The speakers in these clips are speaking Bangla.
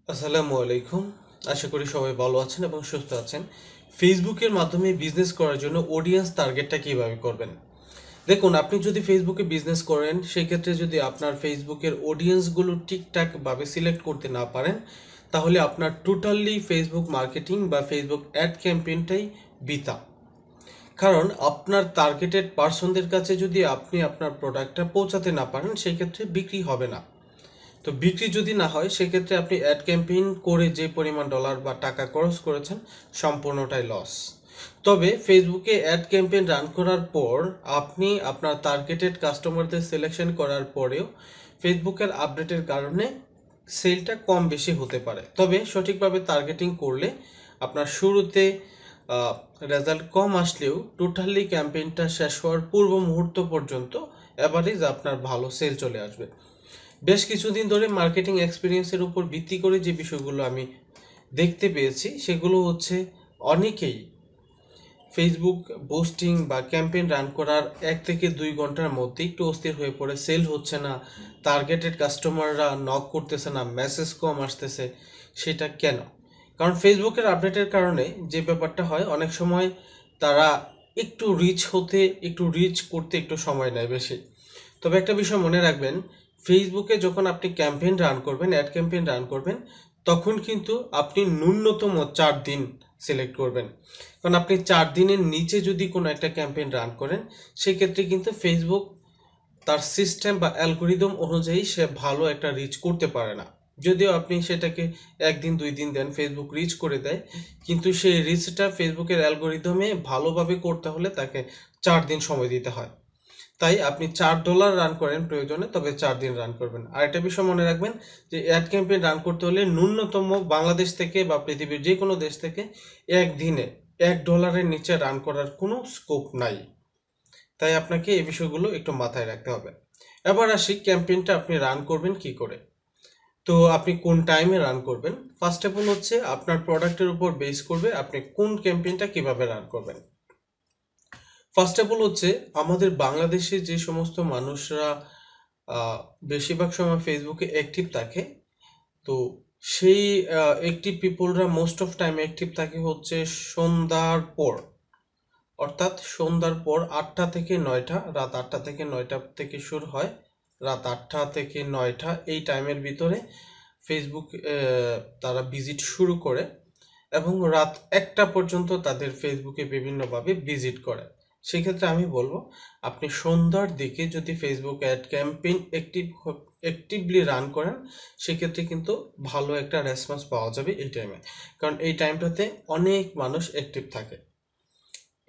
আসসালামু আলাইকুম। আশা করি সবাই ভালো আছেন এবং সুস্থ আছেন। ফেসবুকের মাধ্যমে বিজনেস করার জন্য অডিয়েন্স টার্গেটটা কিভাবে করবেন? দেখুন, আপনি যদি ফেসবুকে বিজনেস করেন, সেক্ষেত্রে যদি আপনার ফেসবুকের অডিয়েন্সগুলো ঠিকঠাকভাবে সিলেক্ট করতে না পারেন, তাহলে আপনার টোটালি ফেসবুক মার্কেটিং বা ফেসবুক অ্যাড ক্যাম্পেইনটাই বৃথা। কারণ আপনার টার্গেটেড পার্সনদের কাছে যদি আপনি আপনার প্রোডাক্টটা পৌঁছাতে না পারেন, সেক্ষেত্রে বিক্রি হবে না। তো বিক্রি যদি না হয়, সেক্ষেত্রে আপনি অ্যাড ক্যাম্পেইন করে যে পরিমাণ ডলার বা টাকা খরচ করেছেন, সম্পূর্ণটাই লস। তবে ফেসবুকে অ্যাড ক্যাম্পেইন রান করার পর আপনি আপনার টার্গেটেড কাস্টমারদের সিলেকশন করার পরেও ফেসবুকের আপডেটের কারণে সেলটা কম বেশি হতে পারে। তবে সঠিকভাবে টার্গেটিং করলে আপনার শুরুতে রেজাল্ট কম আসলেও টোটালি ক্যাম্পেইনটা শেষ হওয়ার পূর্ব মুহূর্ত পর্যন্ত অ্যাভারেজ আপনার ভালো সেল চলে আসবে। বেশ কিছুদিন ধরে মার্কেটিং এক্সপিরিয়েন্সের উপর ভিত্তি করে যে বিষয়গুলো আমি দেখতে পেয়েছি, সেগুলো হচ্ছে অনেকেই ফেসবুক বুস্টিং বা ক্যাম্পেইন রান করার 1 থেকে 2 ঘন্টার মধ্যে একটু অস্থির হয়ে পড়ে, সেল হচ্ছে না, টার্গেটেড কাস্টমাররা নক করতেছে না, মেসেজ কম আসতেছে। সেটা কেন? কারণ ফেসবুকের আপডেটের কারণে যে ব্যাপারটা হয়, অনেক সময় তারা একটু রিচ করতে একটু সময় নেয় বেশি। তবে একটা বিষয় মনে রাখবেন, ফেসবুকে যখন আপনি ক্যাম্পেইন রান করবেন, অ্যাড ক্যাম্পেইন রান করবেন, তখন কিন্তু আপনি ন্যূনতম 4 দিন সিলেক্ট করবেন। কারণ আপনি 4 দিনের নিচে যদি কোনো একটা ক্যাম্পেইন রান করেন, সেক্ষেত্রে কিন্তু ফেসবুক তার সিস্টেম বা অ্যালগোরিদম অনুযায়ী সে ভালো একটা রিচ করতে পারে না। যদিও আপনি সেটাকে 1 দিন 2 দিন দেন, ফেসবুক রিচ করে দেয়, কিন্তু সেই রিচটা ফেসবুকের অ্যালগোরিদমে ভালোভাবে করতে হলে তাকে 4 দিন সময় দিতে হয়। তাই আপনি $4 রান করেন প্রয়োজনে, তবে 4 দিন রান করবেন। আর একটা বিষয় মনে রাখবেন যে অ্যাড ক্যাম্পেইন রান করতে হলে ন্যূনতম বাংলাদেশ থেকে বা পৃথিবীর যে কোনো দেশ থেকে একদিনে $1 নিচে রান করার কোনো স্কোপ নাই। তাই আপনাকে এই বিষয়গুলো একটু মাথায় রাখতে হবে। এবার আসি ক্যাম্পেইনটা আপনি রান করবেন কি করে। তো আপনি কোন টাইমে রান করবেন, ফার্স্ট অফ অল হচ্ছে আপনার প্রোডাক্টের উপর বেস করবে আপনি কোন ক্যাম্পেইনটা কিভাবে রান করবেন। ফার্স্ট অফ অল হচ্ছে আমাদের বাংলাদেশে যে সমস্ত মানুষরা বেশিরভাগ সময় ফেসবুকে অ্যাক্টিভ থাকে, তো সেই অ্যাক্টিভ পিপলরা মোস্ট অফ টাইম অ্যাক্টিভ থাকে হচ্ছে সন্ধ্যার পর। অর্থাৎ সন্ধ্যার পর 8টা থেকে 9টা, রাত 8টা থেকে 9টা থেকে শুরু হয়, রাত 8টা থেকে 9টা এই টাইমের ভিতরে ফেসবুক তারা ভিজিট শুরু করে এবং রাত 1টা পর্যন্ত তাদের ফেসবুকে বিভিন্নভাবে ভিজিট করে। সেক্ষেত্রে আমি বলবো, আপনি সন্ধ্যার দিকে যদি Facebook ad campaign actively run করেন, সেক্ষেত্রে কিন্তু ভালো একটা রেসপন্স পাওয়া যাবে এই টাইমে। কারণ এই টাইমটাতে অনেক মানুষ অ্যাক্টিভ থাকে।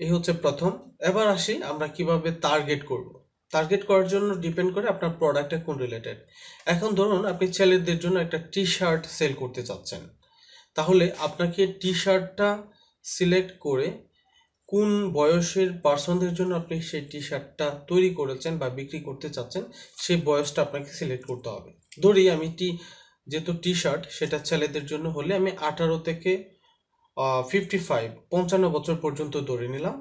এই হচ্ছে প্রথম। এবার আসি আমরা কিভাবে টার্গেট করব। টার্গেট করার জন্য ডিপেন্ড করে আপনার প্রোডাক্টটা কোন রিলেটেড। এখন ধরুন আপনি ছেলেদের জন্য একটা টি শার্ট সেল করতে চাচ্ছেন, তাহলে আপনাকে টি শার্টটা সিলেক্ট করে কোন বয়সের পার্সনদের জন্য আপনি সেই টি শার্টটা তৈরি করেছেন বা বিক্রি করতে চাচ্ছেন, সেই বয়সটা আপনাকে সিলেক্ট করতে হবে। ধরি আমি যেহেতু টি শার্ট সেটা ছেলেদের জন্য হলে আমি 55 বছর পর্যন্ত ধরে নিলাম।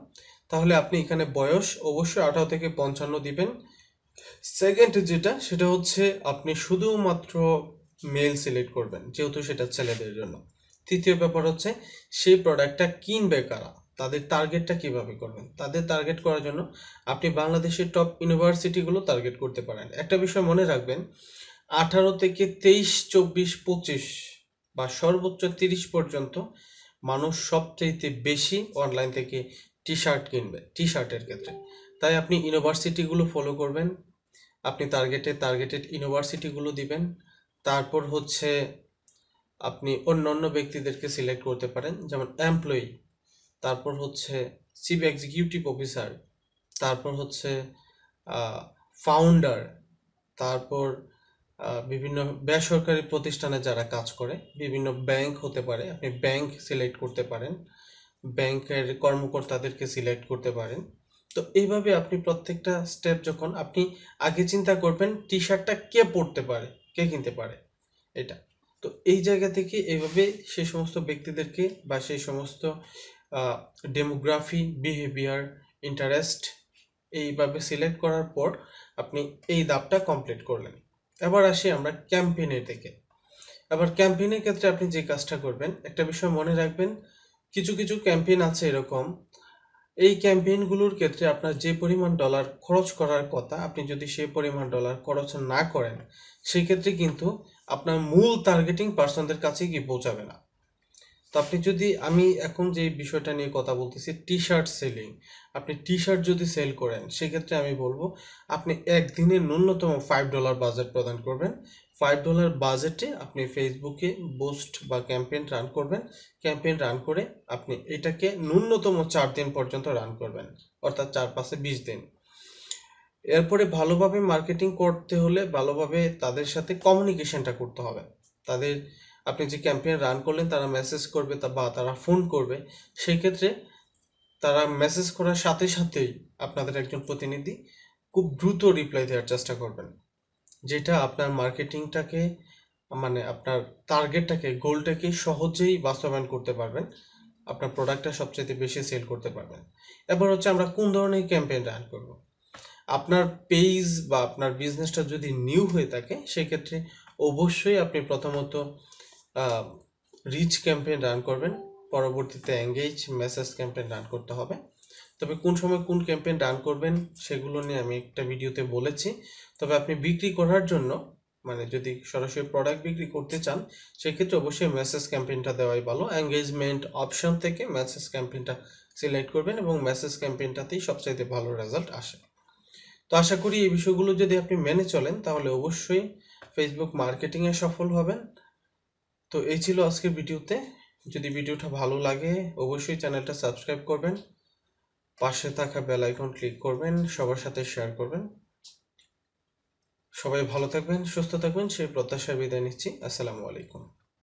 তাহলে আপনি এখানে বয়স অবশ্যই 18 থেকে 55 দিবেন। সেকেন্ড সেটা হচ্ছে আপনি শুধুমাত্র মেল সিলেক্ট করবেন, যেহেতু সেটা ছেলেদের জন্য। তৃতীয় ব্যাপার হচ্ছে সেই প্রোডাক্টটা কিনবে কারা, তাদের টার্গেটটা কিভাবে করবেন। তাদের টার্গেট করার জন্য আপনি বাংলাদেশের টপ ইউনিভার্সিটিগুলো টার্গেট করতে পারেন। একটা বিষয় মনে রাখবেন, 18 থেকে 23 24 25 বা সর্বোচ্চ 30 পর্যন্ত মানুষ সবচাইতে বেশি অনলাইন থেকে টি শার্ট কিনবে, টি শার্টের ক্ষেত্রে। তাই আপনি ইউনিভার্সিটিগুলো ফলো করবেন, আপনি টার্গেটেড ইউনিভার্সিটিগুলো দিবেন। তারপর হচ্ছে আপনি অন্যান্য ব্যক্তিদেরকে সিলেক্ট করতে পারেন, যেমন এমপ্লয়ি, তারপর হচ্ছে চিফ এক্সিকিউটিভ অফিসার, তারপর হচ্ছে ফাউন্ডার, তারপর বিভিন্ন বেসরকারি প্রতিষ্ঠানে যারা কাজ করে, বিভিন্ন ব্যাংক হতে পারে, আপনি ব্যাংক সিলেক্ট করতে পারেন, ব্যাংকের কর্মকর্তাদেরকে সিলেক্ট করতে পারেন। তো এইভাবে আপনি প্রত্যেকটা স্টেপ যখন আপনি আগে চিন্তা করবেন টি শার্টটা কে পরতে পারে, কে কিনতে পারে, এটা। তো এই জায়গা থেকে এইভাবে সেই সমস্ত ব্যক্তিদেরকে বা সেই সমস্ত ডেমোগ্রাফি, বিহেভিয়ার, ইন্টারেস্ট এইভাবে সিলেক্ট করার পর আপনি এই ধাপটা কমপ্লিট করলেন। এবার আসি আমরা ক্যাম্পেইনের দিকে। আবার ক্যাম্পেইনের ক্ষেত্রে আপনি যে কাজটা করবেন, একটা বিষয় মনে রাখবেন, কিছু কিছু ক্যাম্পেইন আছে এরকম, এই ক্যাম্পেইনগুলোর ক্ষেত্রে আপনার যে পরিমাণ ডলার খরচ করার কথা, আপনি যদি সেই পরিমাণ ডলার খরচ না করেন, সেই ক্ষেত্রে কিন্তু আপনার মূল টার্গেটিং পার্সনদের কাছে গিয়ে পৌঁছাবে না। তো আপনি যদি, আমি এখন যে বিষয়টা নিয়ে কথা বলতেছি, টি শার্ট সেলিং, আপনি টি শার্ট যদি সেল করেন, সেক্ষেত্রে আমি বলবো আপনি একদিনে ন্যূনতম $5 বাজেট প্রদান করবেন। $5 বাজেটে আপনি ফেসবুকে বুস্ট বা ক্যাম্পেইন রান করবেন। ক্যাম্পেইন রান করে আপনি এটাকে ন্যূনতম 4 দিন পর্যন্ত রান করবেন, অর্থাৎ 4-5-20 দিন। এরপরে ভালোভাবে মার্কেটিং করতে হলে ভালোভাবে তাদের সাথে কমিউনিকেশনটা করতে হবে। তাদের, আপনি যে ক্যাম্পেইন রান করলেন, তারা মেসেজ করবে বা তারা ফোন করবে, সেই ক্ষেত্রে তারা মেসেজ করার সাথে সাথেই আপনাদের একজন প্রতিনিধি খুব দ্রুত রিপ্লাই দেওয়ার চেষ্টা করবেন, যেটা আপনার মার্কেটিংটাকে, মানে আপনার টার্গেটটাকে, গোলটাকে সহজেই বাস্তবায়ন করতে পারবেন, আপনার প্রোডাক্টটা সবচেয়ে বেশি সেল করতে পারবেন। এবার হচ্ছে আমরা কোন ধরনের ক্যাম্পেইন রান করব। আপনার পেজ বা আপনার বিজনেসটা যদি নিউ হয়ে থাকে, সেক্ষেত্রে অবশ্যই আপনি প্রথমত রিচ ক্যাম্পেইন রান করবেন, পরবর্তীতে এঙ্গেজ মেসেজ ক্যাম্পেইন রান করতে হবে। তবে কোন সময় কোন ক্যাম্পেইন রান করবেন সেগুলো নিয়ে আমি একটা ভিডিওতে বলেছি। তবে আপনি বিক্রি করার জন্য, মানে যদি সরাসরি প্রোডাক্ট বিক্রি করতে চান, সেক্ষেত্রে অবশ্যই মেসেজ ক্যাম্পেইনটা দেওয়াই ভালো। এঙ্গেজমেন্ট অপশন থেকে মেসেজ ক্যাম্পেইনটা সিলেক্ট করবেন এবং মেসেজ ক্যাম্পেইনটাতেই সবচাইতে ভালো রেজাল্ট আসে। তো আশা করি এই বিষয়গুলো যদি আপনি মেনে চলেন, তাহলে অবশ্যই ফেসবুক মার্কেটিংয়ে সফল হবেন। তো এই ছিল আজকের ভিডিওতে। যদি ভিডিওটা ভালো লাগে, অবশ্যই চ্যানেলটা সাবস্ক্রাইব করবেন, পাশে থাকা বেল আইকন ক্লিক করবেন, সবার সাথে শেয়ার করবেন। সবাই ভালো থাকবেন, সুস্থ থাকবেন, সেই প্রত্যাশায় বিদায় নিচ্ছি। আসসালামু আলাইকুম।